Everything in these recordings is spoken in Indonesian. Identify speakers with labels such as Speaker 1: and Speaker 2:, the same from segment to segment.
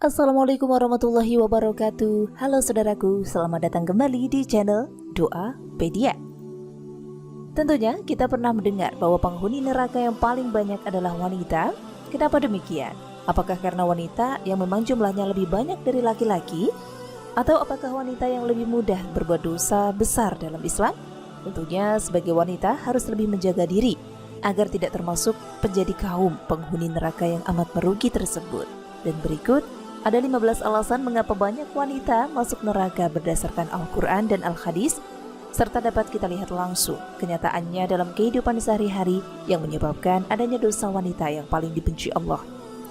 Speaker 1: Assalamualaikum warahmatullahi wabarakatuh. Halo saudaraku, selamat datang kembali di channel Doapedia. Tentunya kita pernah mendengar bahwa penghuni neraka yang paling banyak adalah wanita. Kenapa demikian? Apakah karena wanita yang memang jumlahnya lebih banyak dari laki-laki? Atau apakah wanita yang lebih mudah berbuat dosa besar dalam Islam? Tentunya sebagai wanita harus lebih menjaga diri agar tidak termasuk menjadi kaum penghuni neraka yang amat merugi tersebut. Dan berikut ada 15 alasan mengapa banyak wanita masuk neraka berdasarkan Al-Quran dan Al-Hadis, serta dapat kita lihat langsung kenyataannya dalam kehidupan sehari-hari yang menyebabkan adanya dosa wanita yang paling dibenci Allah.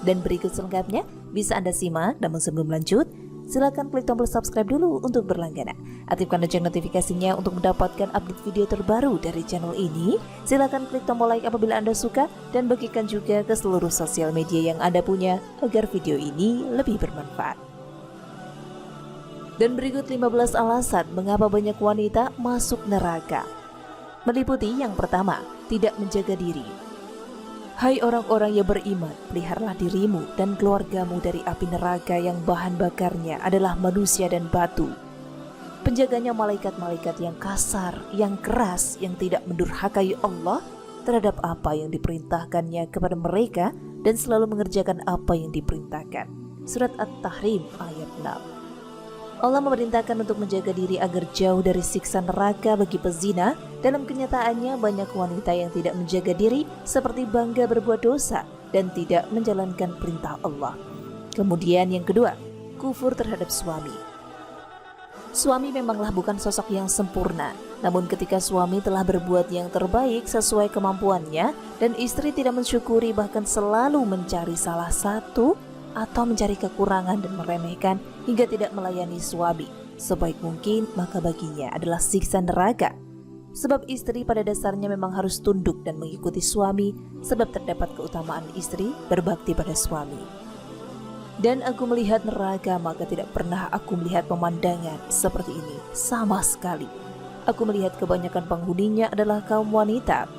Speaker 1: Dan berikut selengkapnya bisa Anda simak, namun sebelum lanjut, silakan klik tombol subscribe dulu untuk berlangganan. Aktifkan lonceng notifikasinya untuk mendapatkan update video terbaru dari channel ini. Silakan klik tombol like apabila Anda suka dan bagikan juga ke seluruh sosial media yang Anda punya agar video ini lebih bermanfaat. Dan berikut 15 alasan mengapa banyak wanita masuk neraka. Meliputi yang pertama, tidak menjaga diri. Hai orang-orang yang beriman, peliharalah dirimu dan keluargamu dari api neraka yang bahan bakarnya adalah manusia dan batu. Penjaganya malaikat-malaikat yang kasar, yang keras, yang tidak mendurhakai Allah terhadap apa yang diperintahkannya kepada mereka dan selalu mengerjakan apa yang diperintahkan. Surat At-Tahrim ayat 6. Allah memerintahkan untuk menjaga diri agar jauh dari siksa neraka bagi pezina. Dalam kenyataannya banyak wanita yang tidak menjaga diri seperti bangga berbuat dosa dan tidak menjalankan perintah Allah. Kemudian yang kedua, kufur terhadap suami. Suami memanglah bukan sosok yang sempurna, namun ketika suami telah berbuat yang terbaik sesuai kemampuannya dan istri tidak mensyukuri bahkan selalu mencari salah satu atau mencari kekurangan dan meremehkan hingga tidak melayani suami sebaik mungkin, maka baginya adalah siksa neraka. Sebab istri pada dasarnya memang harus tunduk dan mengikuti suami, sebab terdapat keutamaan istri berbakti pada suami. Dan aku melihat neraka, maka tidak pernah aku melihat pemandangan seperti ini sama sekali. Aku melihat kebanyakan penghuninya adalah kaum wanita.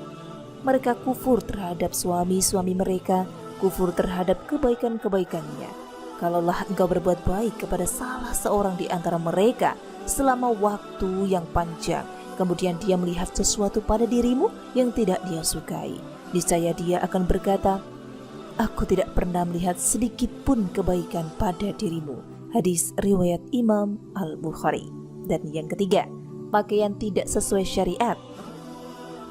Speaker 1: Mereka kufur terhadap suami-suami mereka, kufur terhadap kebaikan-kebaikannya. Kalaulah engkau berbuat baik kepada salah seorang di antara mereka selama waktu yang panjang, kemudian dia melihat sesuatu pada dirimu yang tidak dia sukai, niscaya dia akan berkata, aku tidak pernah melihat sedikit pun kebaikan pada dirimu. Hadis riwayat Imam Al-Bukhari. Dan yang ketiga, pakaian tidak sesuai syariat.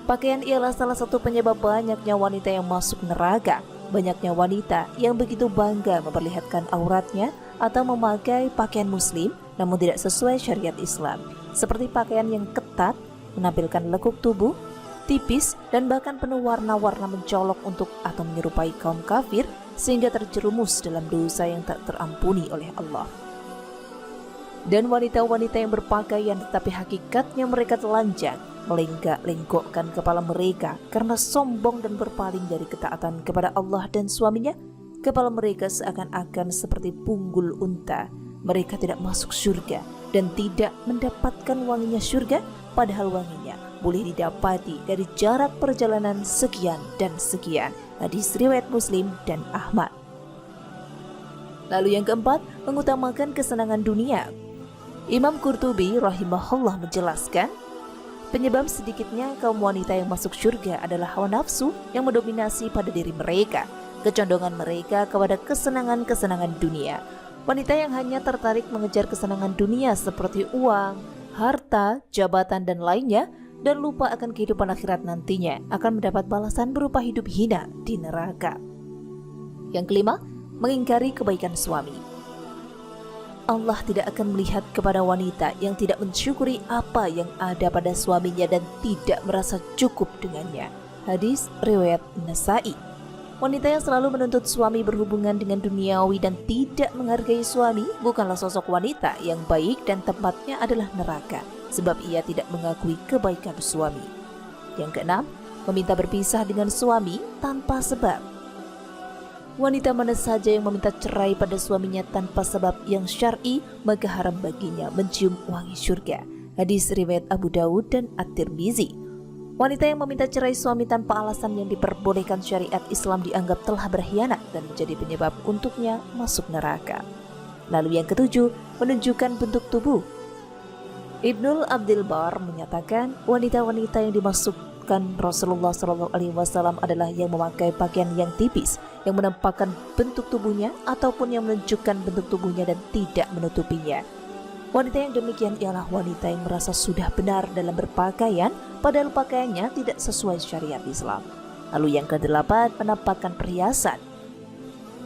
Speaker 1: Pakaian ialah salah satu penyebab banyaknya wanita yang masuk neraka. Banyaknya wanita yang begitu bangga memperlihatkan auratnya atau memakai pakaian muslim namun tidak sesuai syariat Islam, seperti pakaian yang ketat, menampilkan lekuk tubuh, tipis, dan bahkan penuh warna-warna mencolok untuk atau menyerupai kaum kafir sehingga terjerumus dalam dosa yang tak terampuni oleh Allah. Dan wanita-wanita yang berpakaian tetapi hakikatnya mereka telanjang, melenggak-lenggokkan kepala mereka karena sombong dan berpaling dari ketaatan kepada Allah dan suaminya. Kepala mereka seakan-akan seperti punggul unta. Mereka tidak masuk surga dan tidak mendapatkan wanginya surga, padahal wanginya boleh didapati dari jarak perjalanan sekian dan sekian. Hadis riwayat Muslim dan Ahmad. Lalu yang keempat, mengutamakan kesenangan dunia. Imam Qurtubi rahimahullah menjelaskan, penyebab sedikitnya kaum wanita yang masuk surga adalah hawa nafsu yang mendominasi pada diri mereka, kecondongan mereka kepada kesenangan-kesenangan dunia. Wanita yang hanya tertarik mengejar kesenangan dunia seperti uang, harta, jabatan, dan lainnya, dan lupa akan kehidupan akhirat nantinya, akan mendapat balasan berupa hidup hina di neraka. Yang kelima, mengingkari kebaikan suami. Allah tidak akan melihat kepada wanita yang tidak mensyukuri apa yang ada pada suaminya dan tidak merasa cukup dengannya. Hadis riwayat Nasai. Wanita yang selalu menuntut suami berhubungan dengan duniawi dan tidak menghargai suami bukanlah sosok wanita yang baik dan tempatnya adalah neraka, sebab ia tidak mengakui kebaikan suami. Yang keenam, meminta berpisah dengan suami tanpa sebab. Wanita mana saja yang meminta cerai pada suaminya tanpa sebab yang syar'i, maka haram baginya mencium wangi surga. Hadis riwayat Abu Dawud dan At-Tirmizi. Wanita yang meminta cerai suami tanpa alasan yang diperbolehkan syariat Islam dianggap telah berkhianat dan menjadi penyebab untuknya masuk neraka. Lalu yang ketujuh, menunjukkan bentuk tubuh. Ibnul Abdil Bar menyatakan wanita-wanita yang dimasukkan Rasulullah SAW adalah yang memakai pakaian yang tipis, yang menampakkan bentuk tubuhnya ataupun yang menunjukkan bentuk tubuhnya dan tidak menutupinya. Wanita yang demikian ialah wanita yang merasa sudah benar dalam berpakaian, padahal pakaiannya tidak sesuai syariat Islam. Lalu yang kedelapan, menampakkan perhiasan.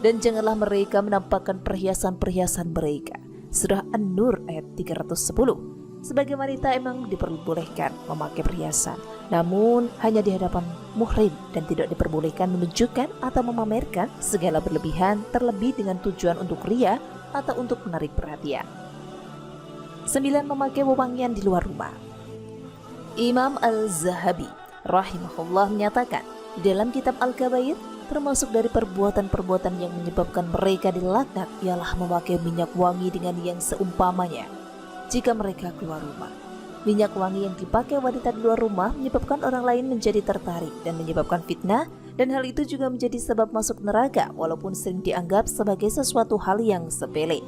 Speaker 1: Dan janganlah mereka menampakkan perhiasan-perhiasan mereka. Surah An-Nur ayat 310. Sebagai wanita emang diperbolehkan memakai perhiasan, namun hanya di hadapan muhrim dan tidak diperbolehkan menunjukkan atau memamerkan segala berlebihan, terlebih dengan tujuan untuk ria atau untuk menarik perhatian. 9. Memakai wewangian di luar rumah. Imam Al-Zahabi rahimahullah menyatakan di dalam kitab Al-Kabair, termasuk dari perbuatan-perbuatan yang menyebabkan mereka dilaknat ialah memakai minyak wangi dengan yang seumpamanya jika mereka keluar rumah. Minyak wangi yang dipakai wanita di luar rumah menyebabkan orang lain menjadi tertarik dan menyebabkan fitnah, dan hal itu juga menjadi sebab masuk neraka walaupun sering dianggap sebagai sesuatu hal yang sepele.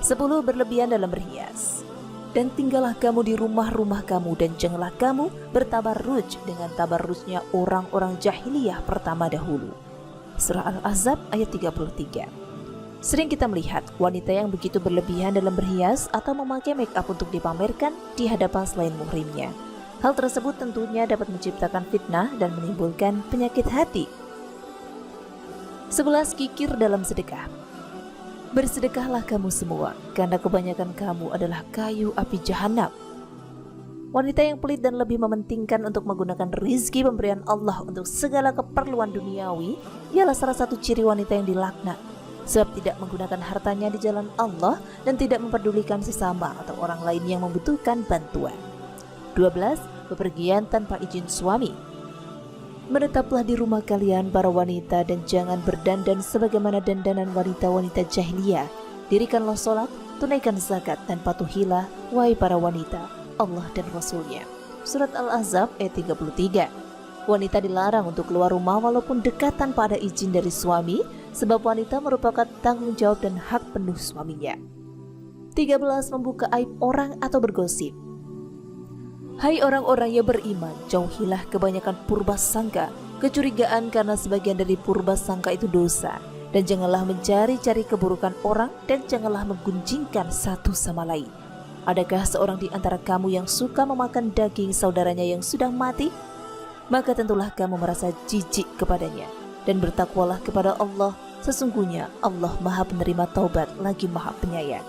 Speaker 1: 10. Berlebihan dalam berhias. Dan tinggallah kamu di rumah-rumah kamu dan janganlah kamu bertabarruj dengan tabarrujnya orang-orang jahiliyah pertama dahulu. Surah Al-Ahzab ayat 33. Sering kita melihat wanita yang begitu berlebihan dalam berhias atau memakai make up untuk dipamerkan di hadapan selain muhrimnya. Hal tersebut tentunya dapat menciptakan fitnah dan menimbulkan penyakit hati. 11. Kikir dalam sedekah. Bersedekahlah kamu semua, karena kebanyakan kamu adalah kayu api jahanam. Wanita yang pelit dan lebih mementingkan untuk menggunakan rizki pemberian Allah untuk segala keperluan duniawi ialah salah satu ciri wanita yang dilaknat. Sebab tidak menggunakan hartanya di jalan Allah dan tidak memperdulikan sesama atau orang lain yang membutuhkan bantuan. 12. Bepergian tanpa izin suami. Menetaplah di rumah kalian para wanita dan jangan berdandan sebagaimana dandanan wanita-wanita jahiliyah. Dirikanlah sholat, tunaikan zakat dan patuhilah, wahai para wanita, Allah dan Rasulnya. Surat Al-Ahzab ayat 33. Wanita dilarang untuk keluar rumah walaupun dekat tanpa ada izin dari suami, sebab wanita merupakan tanggung jawab dan hak penuh suaminya. 13. Membuka aib orang atau bergosip. Hai orang-orang yang beriman, jauhilah kebanyakan purba sangka, kecurigaan karena sebagian dari purba sangka itu dosa, dan janganlah mencari-cari keburukan orang dan janganlah menggunjingkan satu sama lain. Adakah seorang di antara kamu yang suka memakan daging saudaranya yang sudah mati? Maka tentulah kamu merasa jijik kepadanya dan bertakwalah kepada Allah. Sesungguhnya Allah Maha Penerima Taubat lagi Maha Penyayang.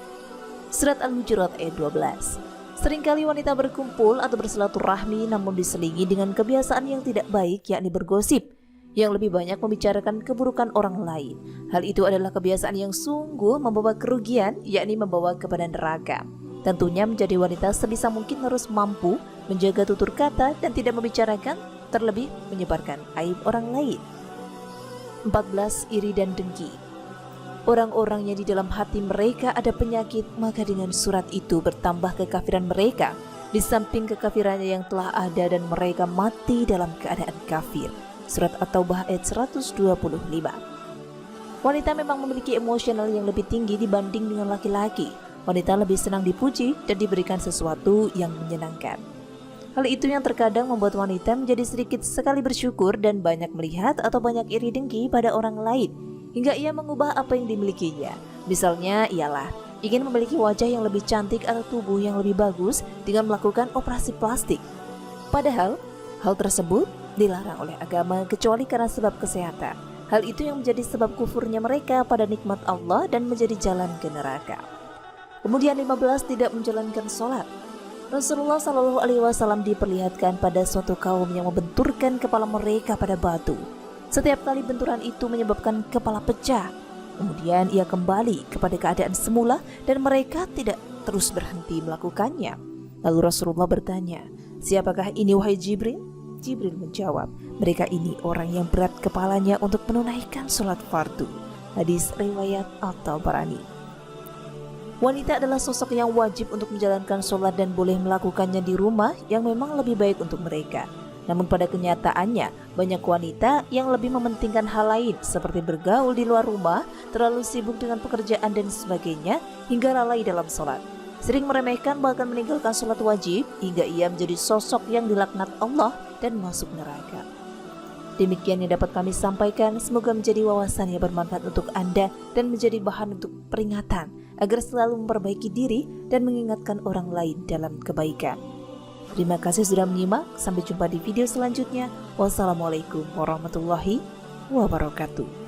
Speaker 1: Surat Al-Hujurat ayat 12. Seringkali wanita berkumpul atau bersilaturahmi namun diselingi dengan kebiasaan yang tidak baik, yakni bergosip, yang lebih banyak membicarakan keburukan orang lain. Hal itu adalah kebiasaan yang sungguh membawa kerugian, yakni membawa kepada neraka. Tentunya menjadi wanita sebisa mungkin harus mampu menjaga tutur kata dan tidak membicarakan, terlebih menyebarkan aib orang lain. 14. Iri dan dengki. Orang-orang yang di dalam hati mereka ada penyakit, maka dengan surat itu bertambah kekafiran mereka, di samping kekafirannya yang telah ada dan mereka mati dalam keadaan kafir. Surat At-Taubah ayat 125. Wanita memang memiliki emosional yang lebih tinggi dibanding dengan laki-laki. Wanita lebih senang dipuji dan diberikan sesuatu yang menyenangkan. Hal itu yang terkadang membuat wanita menjadi sedikit sekali bersyukur dan banyak melihat atau banyak iri dengki pada orang lain, hingga ia mengubah apa yang dimilikinya. Misalnya ialah ingin memiliki wajah yang lebih cantik atau tubuh yang lebih bagus dengan melakukan operasi plastik. Padahal hal tersebut dilarang oleh agama kecuali karena sebab kesehatan. Hal itu yang menjadi sebab kufurnya mereka pada nikmat Allah dan menjadi jalan ke neraka. Kemudian 15. Tidak menjalankan sholat. Rasulullah SAW diperlihatkan pada suatu kaum yang membenturkan kepala mereka pada batu. Setiap kali benturan itu menyebabkan kepala pecah. Kemudian ia kembali kepada keadaan semula dan mereka tidak terus berhenti melakukannya. Lalu Rasulullah bertanya, siapakah ini wahai Jibril? Jibril menjawab, mereka ini orang yang berat kepalanya untuk menunaikan sholat fardu. Hadis riwayat At-Tabarani. Wanita adalah sosok yang wajib untuk menjalankan sholat dan boleh melakukannya di rumah yang memang lebih baik untuk mereka. Namun pada kenyataannya, banyak wanita yang lebih mementingkan hal lain seperti bergaul di luar rumah, terlalu sibuk dengan pekerjaan dan sebagainya, hingga lalai dalam sholat. Sering meremehkan bahkan meninggalkan sholat wajib, hingga ia menjadi sosok yang dilaknat Allah dan masuk neraka. Demikian yang dapat kami sampaikan, semoga menjadi wawasan yang bermanfaat untuk Anda dan menjadi bahan untuk peringatan agar selalu memperbaiki diri dan mengingatkan orang lain dalam kebaikan. Terima kasih sudah menyimak, sampai jumpa di video selanjutnya. Wassalamualaikum warahmatullahi wabarakatuh.